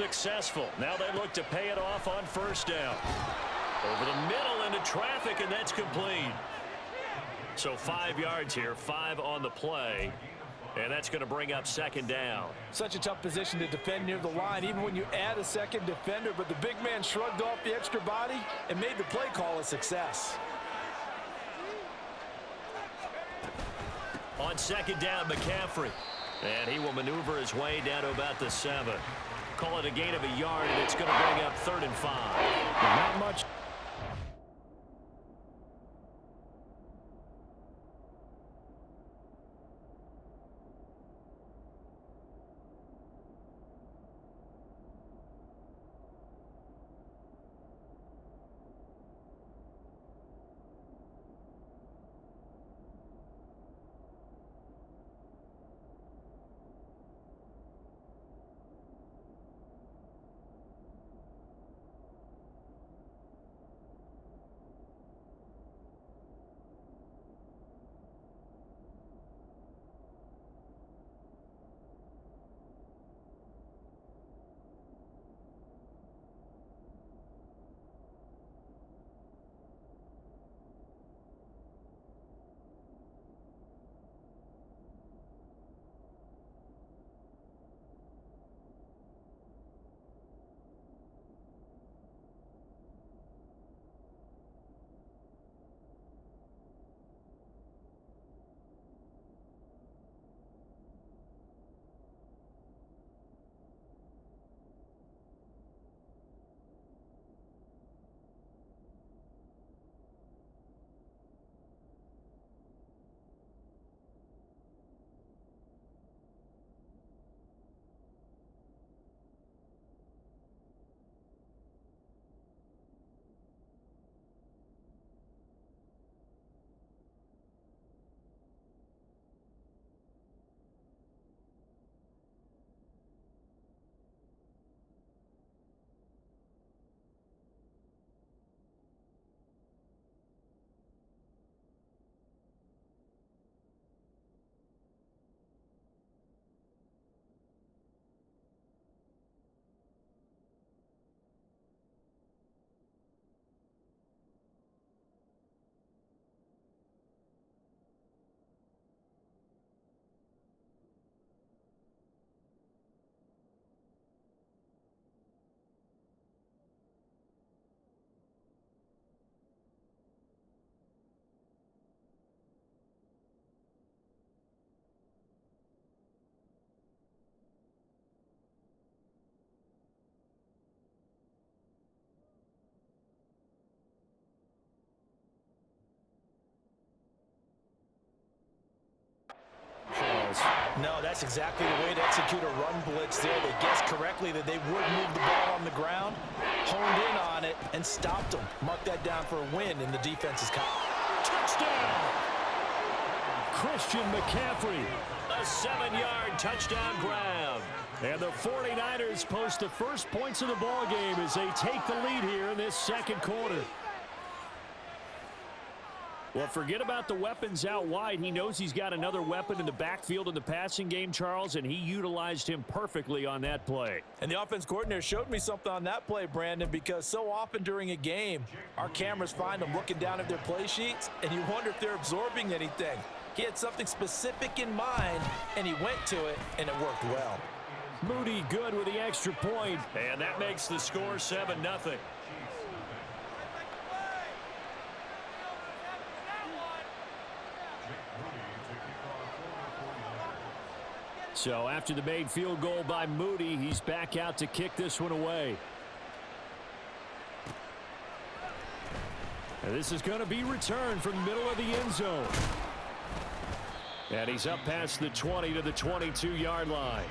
successful. Now they look to pay it off on first down. Over the middle into traffic, and that's complete. So 5 yards here, 5 on the play. And that's going to bring up second down. Such a tough position to defend near the line, even when you add a second defender. But the big man shrugged off the extra body and made the play call a success. On second down, McCaffrey. And he will maneuver his way down to about the 7. Call it a gain of a yard, and it's going to bring up 3rd and 5. Not much. No, that's exactly the way to execute a run blitz there. They guessed correctly that they would move the ball on the ground, honed in on it, and stopped them. Mark that down for a win in the defense's call. Touchdown! Christian McCaffrey. A 7-yard touchdown grab. And the 49ers post the first points of the ball game as they take the lead here in this second quarter. Well, forget about the weapons out wide. He knows he's got another weapon in the backfield in the passing game, Charles, and he utilized him perfectly on that play. And the offense coordinator showed me something on that play, Brandon, because so often during a game, our cameras find them looking down at their play sheets, and you wonder if they're absorbing anything. He had something specific in mind, and he went to it, and it worked well. Moody good with the extra point, and that makes the score 7-0. So after the made field goal by Moody, he's back out to kick this one away. And this is going to be returned from the middle of the end zone. And he's up past the 20 to the 22-yard line.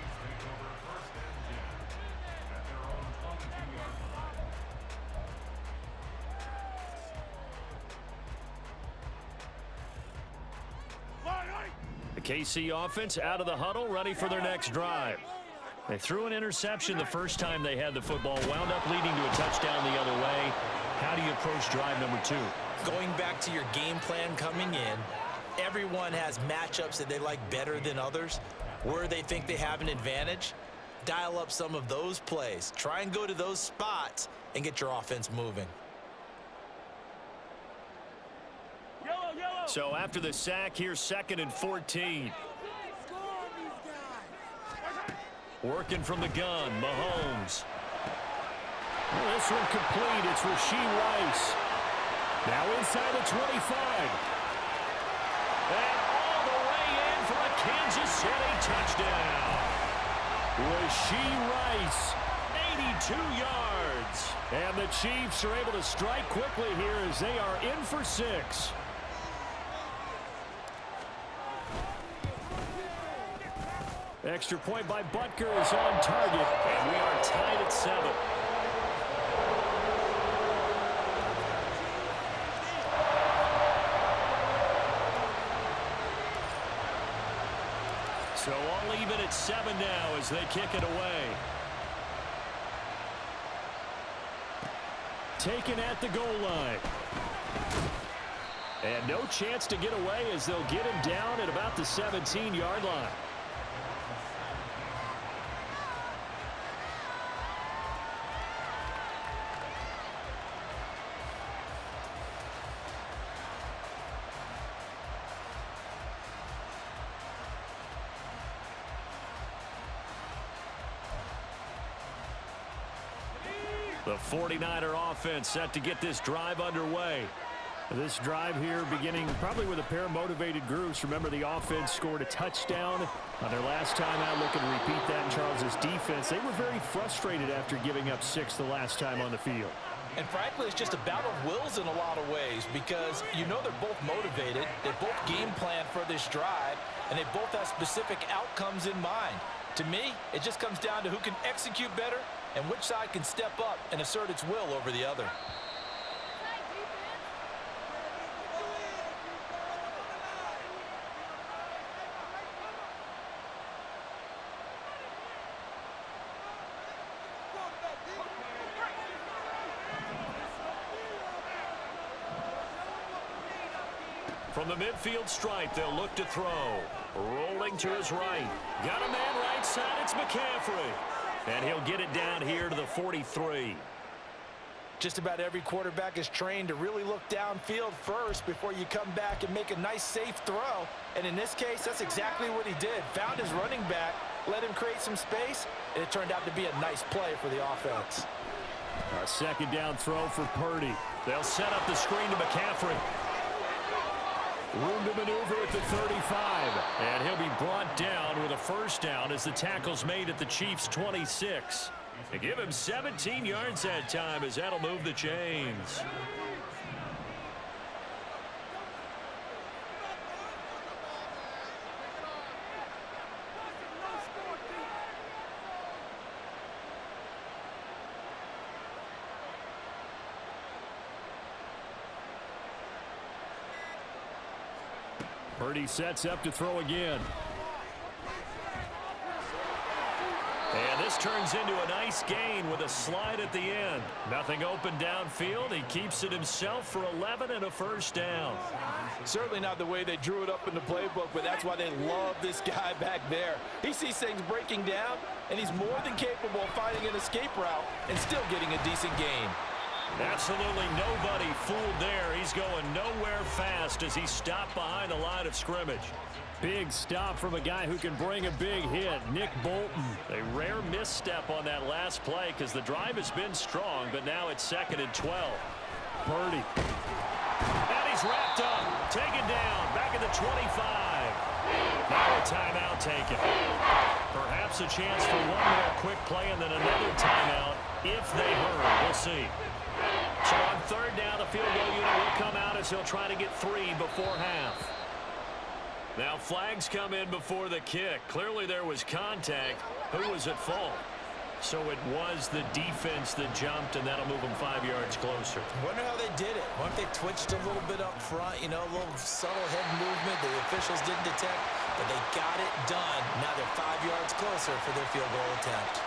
The KC offense out of the huddle, ready for their next drive. They threw an interception the first time they had the football, wound up leading to a touchdown the other way. How do you approach drive number 2? Going back to your game plan coming in, everyone has matchups that they like better than others, where they think they have an advantage. Dial up some of those plays. Try and go to those spots and get your offense moving. So after the sack, here's 2nd and 14. Working from the gun, Mahomes. This one complete. It's Rashee Rice. Now inside the 25. And all the way in for a Kansas City touchdown. Rashee Rice, 82 yards. And the Chiefs are able to strike quickly here as they are in for 6. Extra point by Butker is on target, and we are tied at 7. So all even at 7 now as they kick it away. Taken at the goal line. And no chance to get away as they'll get him down at about the 17-yard line. The 49er offense set to get this drive underway. This drive here beginning probably with a pair of motivated groups. Remember, the offense scored a touchdown on their last time out. Looking to repeat that in Charles's defense. They were very frustrated after giving up 6 the last time on the field. And frankly, it's just a battle of wills in a lot of ways because you know they're both motivated. They both game plan for this drive, and they both have specific outcomes in mind. To me, it just comes down to who can execute better and which side can step up and assert its will over the other. From the midfield stripe, they'll look to throw. Rolling to his right. Got a man right side. It's McCaffrey. And he'll get it down here to the 43. Just about every quarterback is trained to really look downfield first before you come back and make a nice, safe throw. And in this case, that's exactly what he did. Found his running back, let him create some space, and it turned out to be a nice play for the offense. A 2nd down throw for Purdy. They'll set up the screen to McCaffrey. Room to maneuver at the 35. And he'll be brought down with a 1st down as the tackle's made at the Chiefs' 26. They give him 17 yards that time as that'll move the chains. Purdy sets up to throw again. And this turns into a nice gain with a slide at the end. Nothing open downfield. He keeps it himself for 11 and a 1st down. Certainly not the way they drew it up in the playbook, but that's why they love this guy back there. He sees things breaking down, and he's more than capable of finding an escape route and still getting a decent gain. Absolutely nobody fooled there. He's going nowhere fast as he stopped behind the line of scrimmage. Big stop from a guy who can bring a big hit, Nick Bolton. A rare misstep on that last play because the drive has been strong, but now it's 2nd and 12. Purdy. And he's wrapped up. Taken down. Back at the 25. Now a timeout taken. Perhaps a chance for one more quick play and then another timeout if they hurry. We'll see. So on 3rd down, the field goal unit will come out as he'll try to get 3 before half. Now flags come in before the kick. Clearly there was contact. Who was at fault? So it was the defense that jumped, and that'll move them 5 yards closer. Wonder how they did it. Wonder if they twitched a little bit up front, you know, a little subtle head movement the officials didn't detect, but they got it done. Now they're 5 yards closer for their field goal attempt.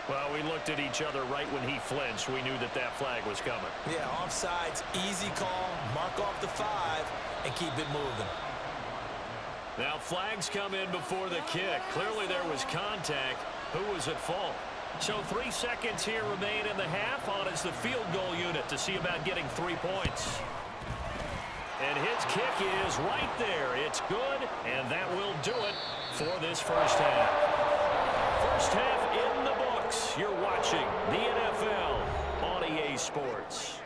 Well, we looked at each other right when he flinched. We knew that that flag was coming. Yeah, offsides, easy call, mark off the 5, and keep it moving. Now flags come in before the kick. Clearly there was contact. Who was at fault? So 3 seconds here remain in the half. On is the field goal unit to see about getting 3 points. And his kick is right there. It's good, and that will do it for this first half. First half in the books. You're watching the NFL on EA Sports.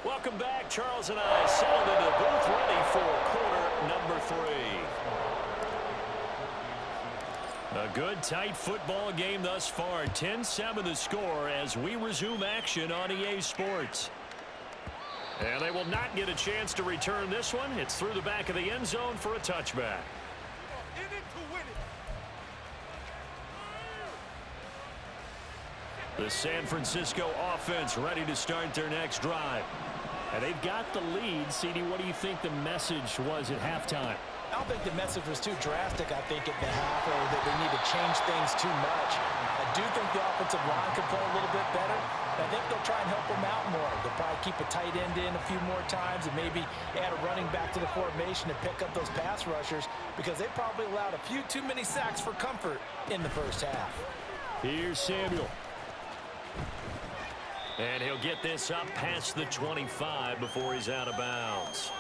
Welcome back. Charles and I settled into the booth ready for quarter number 3. A good, tight football game thus far. 10-7 the score as we resume action on EA Sports. And they will not get a chance to return this one. It's through the back of the end zone for a touchback. The San Francisco offense ready to start their next drive. And they've got the lead. CD, what do you think the message was at halftime? I don't think the message was too drastic, I think, at the half, or that they need to change things too much. I do think the offensive line can play a little bit better. I think they'll try and help them out more. They'll probably keep a tight end in a few more times and maybe add a running back to the formation to pick up those pass rushers because they probably allowed a few too many sacks for comfort in the first half. Here's Samuel. And he'll get this up past the 25 before he's out of bounds.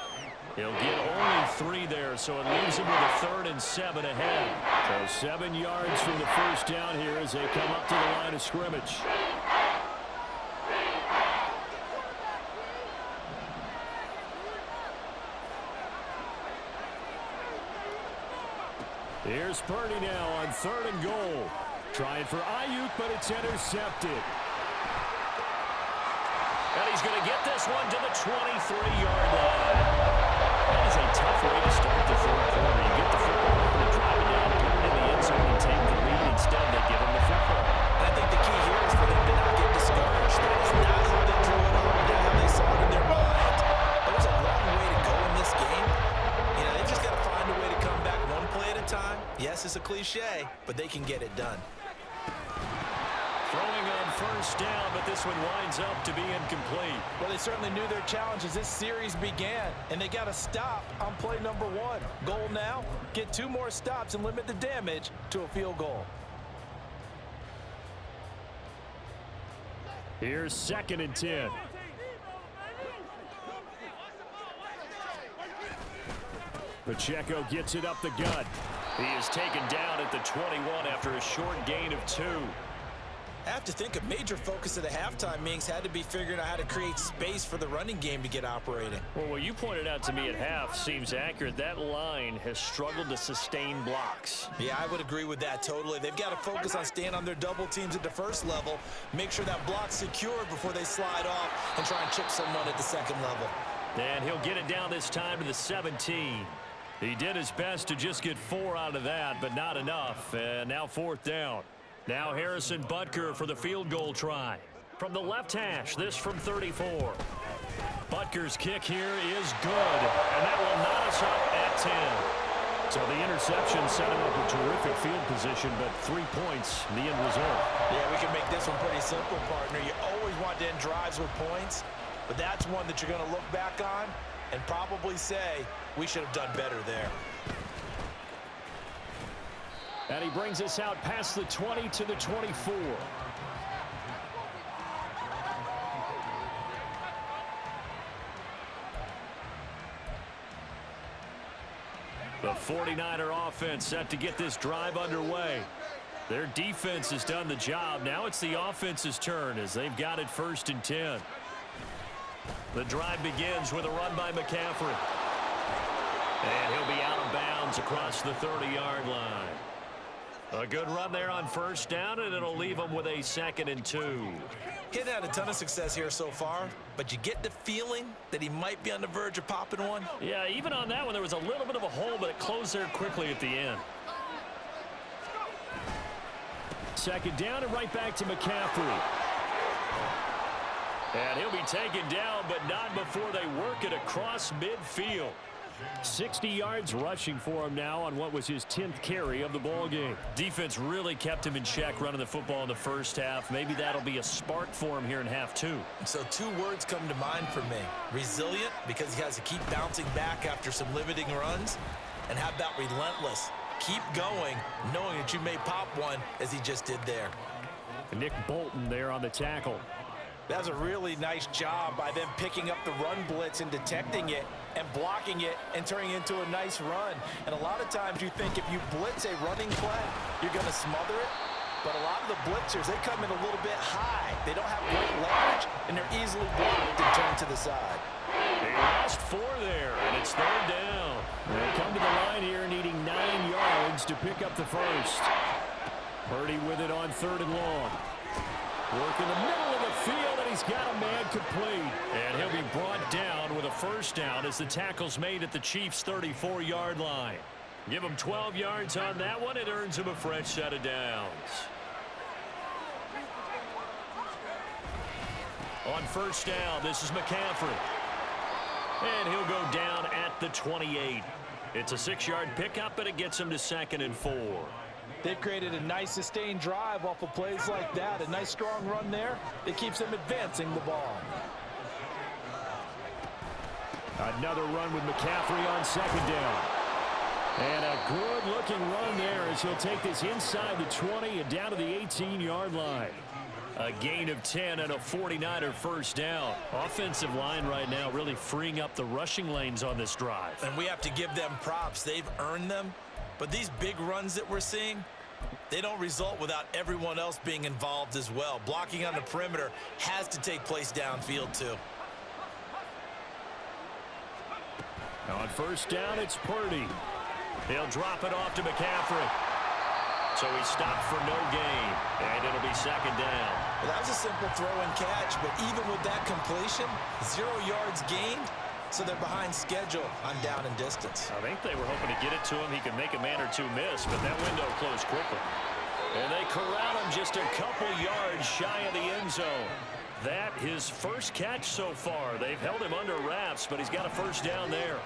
He'll get only 3 there, so it leaves him with a 3rd and 7 ahead. So 7 yards from the first down here as they come up to the line of scrimmage. Here's Purdy now on 3rd and goal. Trying for Ayuk, but it's intercepted. And he's going to get this one to the 23-yard line. That is a tough way to start the 3rd quarter. You get the football and drive it down, put it in the end zone, and take the lead. Instead, they give him the football. And I think the key here is for them to not get discouraged. That is not how they drew it up, not how they saw it in their mind. There's a long way to go in this game. You know, they've just got to find a way to come back one play at a time. Yes, it's a cliche, but they can get it done. Throwing on first down, but this one winds up to be incomplete. Well, they certainly knew their challenge as this series began, and they got to stop on play number 1. Goal now, get 2 more stops and limit the damage to a field goal. Here's 2nd and 10. Pacheco gets it up the gut. He is taken down at the 21 after a short gain of 2. I have to think a major focus of the halftime meetings had to be figuring out how to create space for the running game to get operating. Well, what you pointed out to me at half seems accurate. That line has struggled to sustain blocks. Yeah, I would agree with that totally. They've got to focus on staying on their double teams at the first level, make sure that block's secured before they slide off and try and chip someone at the second level. And he'll get it down this time to the 17. He did his best to just get 4 out of that, but not enough. And now 4th down. Now Harrison Butker for the field goal try. From the left hash, this from 34. Butker's kick here is good, and that will knot us up at 10. So the interception set him up a terrific field position, but 3 points, the end result. Yeah, we can make this one pretty simple, partner. You always want to end drives with points, but that's one that you're going to look back on and probably say, we should have done better there. And he brings us out past the 20 to the 24. The 49er offense set to get this drive underway. Their defense has done the job. Now it's the offense's turn as they've got it 1st and 10. The drive begins with a run by McCaffrey. And he'll be out of bounds across the 30-yard line. A good run there on first down, and it'll leave him with a 2nd and 2. He hasn't had a ton of success here so far, but you get the feeling that he might be on the verge of popping one. Yeah, even on that one, there was a little bit of a hole, but it closed there quickly at the end. 2nd down and right back to McCaffrey. And he'll be taken down, but not before they work it across midfield. 60 yards rushing for him now on what was his 10th carry of the ball game. Defense really kept him in check running the football in the first half. Maybe that'll be a spark for him here in half two. So two words come to mind for me. Resilient, because he has to keep bouncing back after some limiting runs. And how about relentless? Keep going, knowing that you may pop one, as he just did there. Nick Bolton there on the tackle. That's a really nice job by them picking up the run blitz and detecting it and blocking it and turning it into a nice run. And a lot of times you think if you blitz a running play, you're going to smother it. But a lot of the blitzers, they come in a little bit high. They don't have great leverage, and they're easily blocked and turned to the side. They lost 4 there, and it's third down. They come to the line here needing 9 yards to pick up the first. Purdy with it on 3rd and long. Work in the middle of the field, and he's got a man complete. And he'll be brought down with a first down as the tackle's made at the Chiefs' 34-yard line. Give him 12 yards on that one. It earns him a fresh set of downs. On first down, this is McCaffrey. And he'll go down at the 28. It's a 6-yard pickup, but it gets him to 2nd and 4. They've created a nice sustained drive off of plays like that. A nice strong run there that keeps them advancing the ball. Another run with McCaffrey on 2nd down. And a good-looking run there as he'll take this inside the 20 and down to the 18-yard line. A gain of 10 and a 49er first down. Offensive line right now really freeing up the rushing lanes on this drive. And we have to give them props. They've earned them. But these big runs that we're seeing, they don't result without everyone else being involved as well. Blocking on the perimeter has to take place downfield too. On first down, it's Purdy. He'll drop it off to McCaffrey. So he stopped for no gain, and it'll be 2nd down. Well, that was a simple throw and catch, but even with that completion, 0 yards gained, so they're behind schedule on down and distance. I think they were hoping to get it to him. He could make a man or two miss, but that window closed quickly. And they corral him just a couple yards shy of the end zone. That his first catch so far. They've held him under wraps, but he's got a first down there.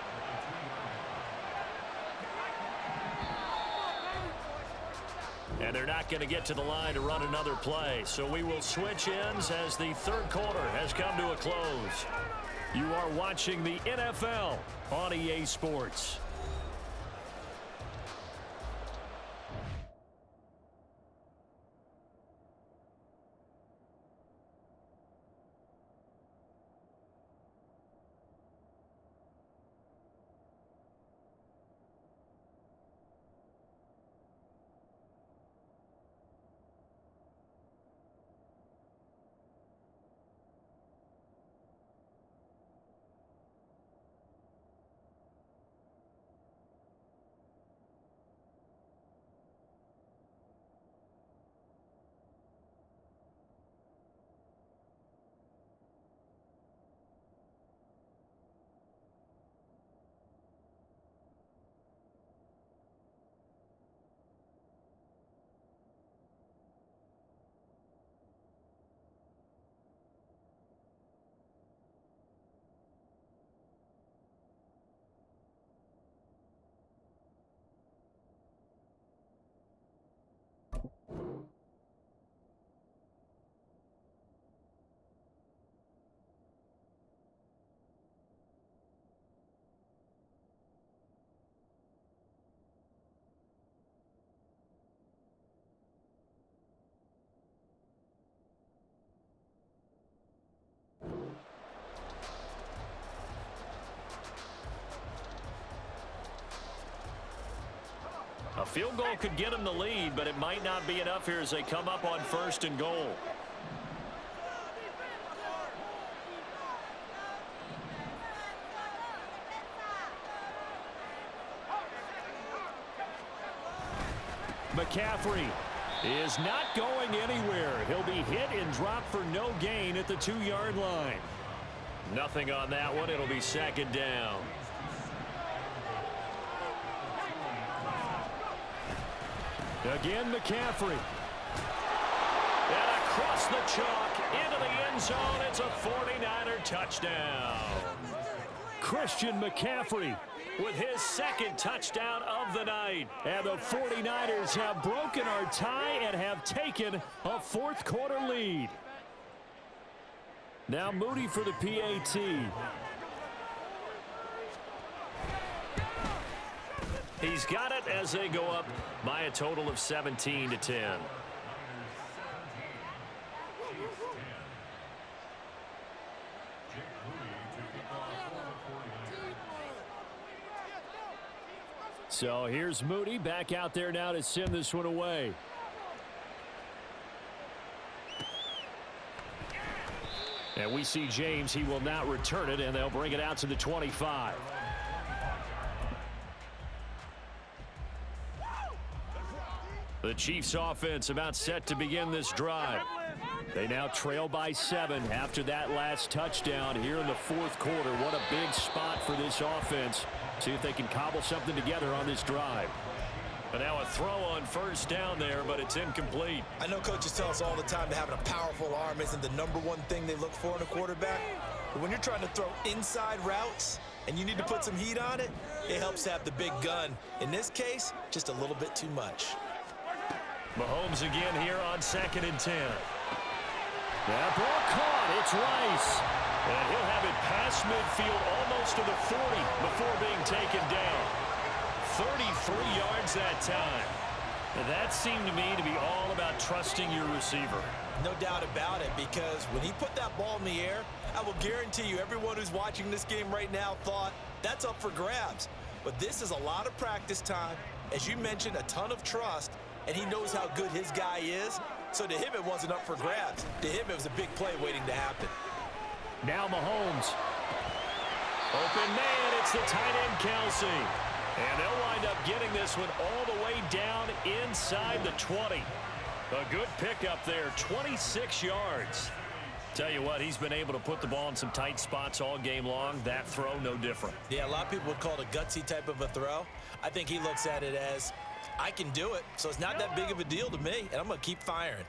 And they're not going to get to the line to run another play. So we will switch ends as the 3rd quarter has come to a close. You are watching the NFL on EA Sports. A field goal could get them the lead, but it might not be enough here as they come up on 1st and goal. McCaffrey is not going anywhere. He'll be hit and dropped for no gain at the 2-yard line. Nothing on that one. It'll be 2nd down. Again, McCaffrey. And across the chalk into the end end zone. It's a 49er touchdown. Christian McCaffrey with his second touchdown of the night. And the 49ers have broken our tie and have taken a fourth quarter lead. Now Moody for the PAT. He's got it as they go up by a total of 17-10. So here's Moody back out there now to send this one away. And we see James. He will not return it, and they'll bring it out to the 25. The Chiefs offense about set to begin this drive. They now trail by 7 after that last touchdown here in the fourth quarter. What a big spot for this offense. See if they can cobble something together on this drive. And now a throw on first down there, but it's incomplete. I know coaches tell us all the time that having a powerful arm isn't the number one thing they look for in a quarterback. But when you're trying to throw inside routes and you need to put some heat on it, it helps to have the big gun. In this case, just a little bit too much. Mahomes again here on 2nd and 10. That ball caught. It's Rice. And he'll have it past midfield almost to the 40 before being taken down. 33 yards that time. And that seemed to me to be all about trusting your receiver. No doubt about it, because when he put that ball in the air, I will guarantee you everyone who's watching this game right now thought that's up for grabs. But this is a lot of practice time. As you mentioned, a ton of trust, and he knows how good his guy is. So to him, it wasn't up for grabs. To him, it was a big play waiting to happen. Now Mahomes. Open man, it's the tight end Kelsey. And they'll wind up getting this one all the way down inside the 20. A good pickup there, 26 yards. Tell you what, he's been able to put the ball in some tight spots all game long. That throw, no different. Yeah, a lot of people would call it a gutsy type of a throw. I think he looks at it as, I can do it, so it's not that big of a deal to me, and I'm going to keep firing.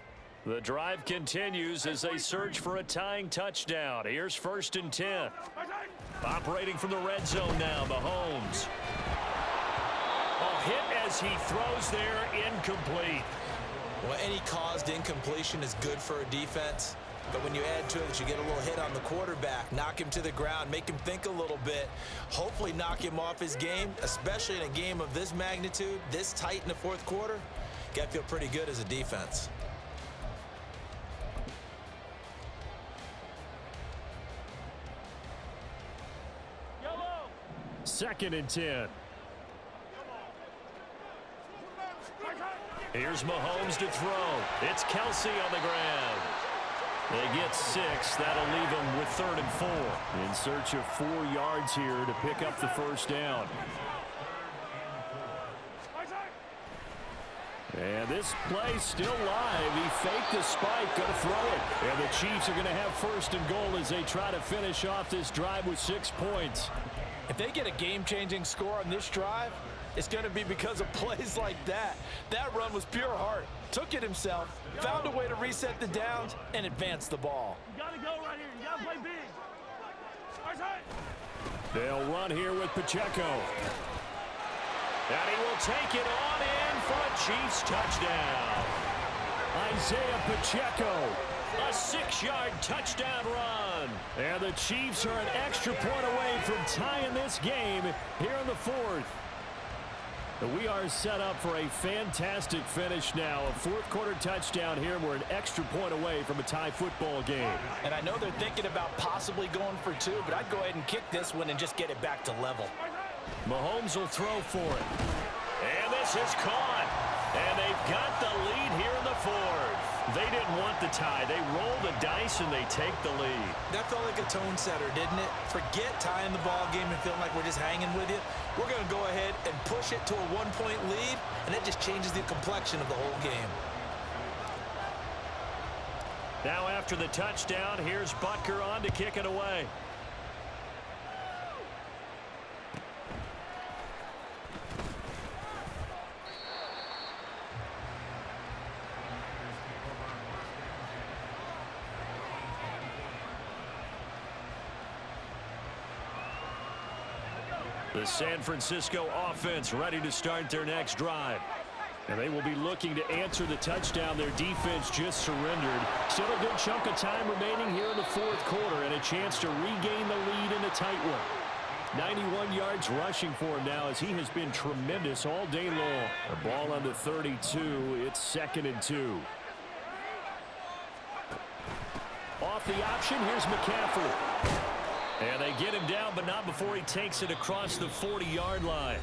The drive continues as they search for a tying touchdown. Here's 1st and 10. Operating from the red zone now, Mahomes. Hit as he throws there, incomplete. Well, any caused incompletion is good for a defense. But when you add to it that you get a little hit on the quarterback, knock him to the ground, make him think a little bit, hopefully knock him off his game, especially in a game of this magnitude, this tight in the fourth quarter, got to feel pretty good as a defense. Second and 10. Here's Mahomes to throw. It's Kelsey on the ground. They get 6. That'll leave them with 3rd and 4. In search of 4 yards here to pick up the first down. And this play still live. He faked the spike, going to throw it. And the Chiefs are going to have 1st and goal as they try to finish off this drive with 6 points. If they get a game-changing score on this drive, it's going to be because of plays like that. That run was pure heart. Took it himself, found a way to reset the downs, and advance the ball. You got to go right here. You got to play big. They'll run here with Pacheco. And he will take it on in for a Chiefs touchdown. Isaiah Pacheco, a 6-yard touchdown run. And the Chiefs are an extra point away from tying this game here in the 4th. We are set up for a fantastic finish now. A fourth-quarter touchdown here. We're an extra point away from a tie football game. And I know they're thinking about possibly going for 2, but I'd go ahead and kick this one and just get it back to level. Mahomes will throw for it. And this is caught. And they've got the lead here in the 4th. They didn't want the tie. They roll the dice and they take the lead. That felt like a tone setter, didn't it? Forget tying the ball game and feeling like we're just hanging with you. We're going to go ahead and push it to a 1-point lead, and that just changes the complexion of the whole game. Now after the touchdown, here's Butker on to kick it away. The San Francisco offense ready to start their next drive. And they will be looking to answer the touchdown their defense just surrendered. Still a good chunk of time remaining here in the fourth quarter and a chance to regain the lead in a tight one. 91 yards rushing for him now as he has been tremendous all day long. The ball on the 32. It's 2nd and 2. Off the option, here's McCaffrey. And they get him down, but not before he takes it across the 40-yard line.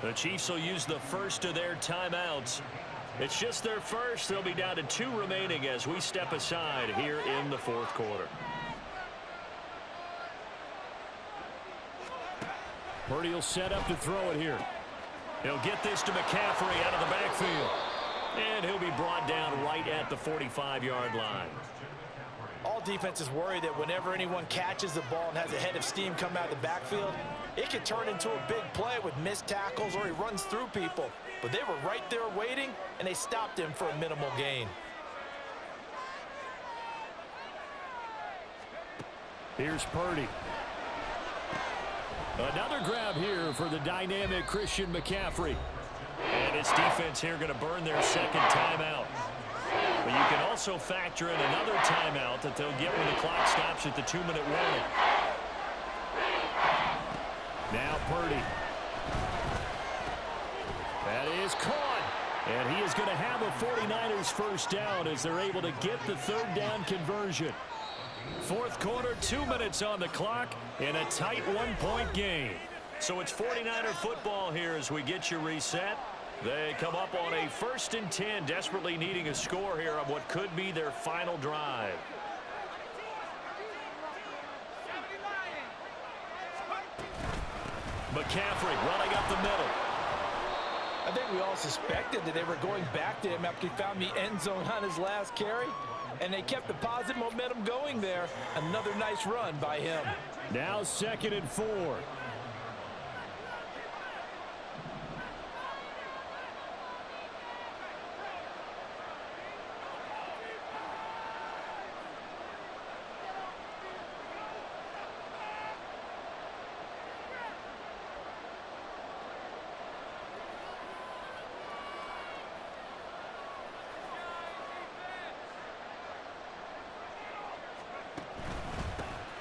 The Chiefs will use the first of their timeouts. It's just their first. They'll be down to 2 remaining as we step aside here in the fourth quarter. Purdy will set up to throw it here. He'll get this to McCaffrey out of the backfield. And he'll be brought down right at the 45-yard line. All defenses worry that whenever anyone catches the ball and has a head of steam come out of the backfield, it could turn into a big play with missed tackles or he runs through people. But they were right there waiting, and they stopped him for a minimal gain. Here's Purdy. Another grab here for the dynamic Christian McCaffrey. And his defense here going to burn their second timeout. But you can also factor in another timeout that they'll get when the clock stops at the 2-minute warning. Now Purdy. That is caught. And he is going to have a 49ers first down as they're able to get the third down conversion. Fourth quarter, 2 minutes on the clock in a tight 1-point game. So it's 49er football here as we get you reset. They come up on a 1st and 10, desperately needing a score here on what could be their final drive. McCaffrey running up the middle. I think we all suspected that they were going back to him after he found the end zone on his last carry. And they kept the positive momentum going there. Another nice run by him. Now 2nd and 4.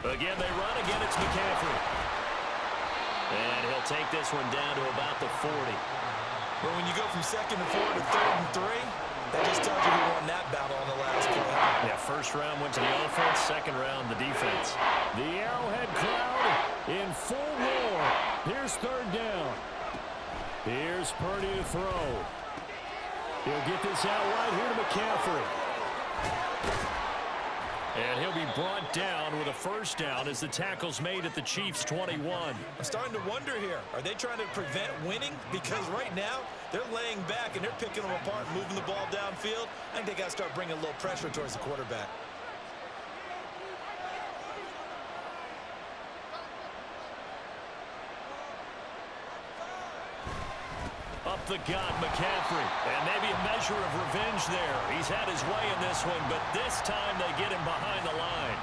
Again, they run. Again, it's McCaffrey. And he'll take this one down to about the 40. But when you go from 2nd and 4 to 3rd and 3, that just tells you who won that battle on the last play. Yeah, first round went to the offense, second round the defense. The Arrowhead crowd in full roar. Here's 3rd down. Here's Purdy to throw. He'll get this out right here to McCaffrey. And he'll be brought down with a first down as the tackle's made at the Chiefs' 21. I'm starting to wonder here, are they trying to prevent winning? Because right now, they're laying back and they're picking them apart and moving the ball downfield. I think they got to start bringing a little pressure towards the quarterback. Up the gut, McCaffrey. And maybe a measure of revenge there. He's had his way in this one, but this time they get him behind the line.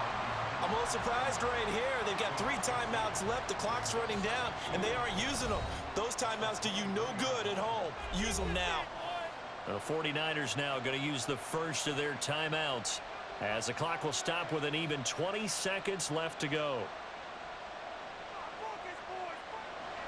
I'm a little surprised right here. They've got 3 timeouts left. The clock's running down, and they aren't using them. Those timeouts do you no good at home. Use them now. The 49ers now going to use the first of their timeouts as the clock will stop with an even 20 seconds left to go.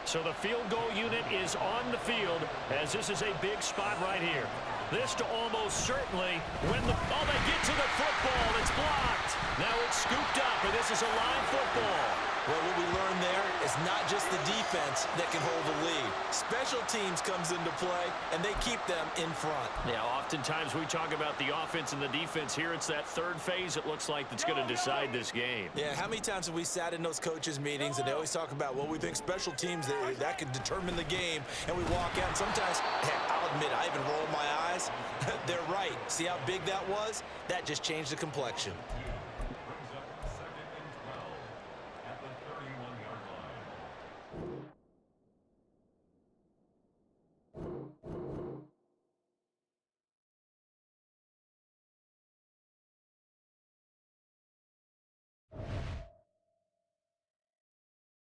So the field goal unit is on the field as this is a big spot right here. This to almost certainly win the... Oh, they get to the football. It's blocked. Now it's scooped up, and this is a live football. Well, what we learned there is not just the defense that can hold the lead. Special teams comes into play, and they keep them in front. Yeah, oftentimes we talk about the offense and the defense. Here it's that third phase, it looks like, that's going to decide this game. Yeah, how many times have we sat in those coaches' meetings, and they always talk about, well, we think special teams, that could determine the game, and we walk out, and sometimes, heck, I'll admit, I even roll my eyes. They're right. See how big that was? That just changed the complexion.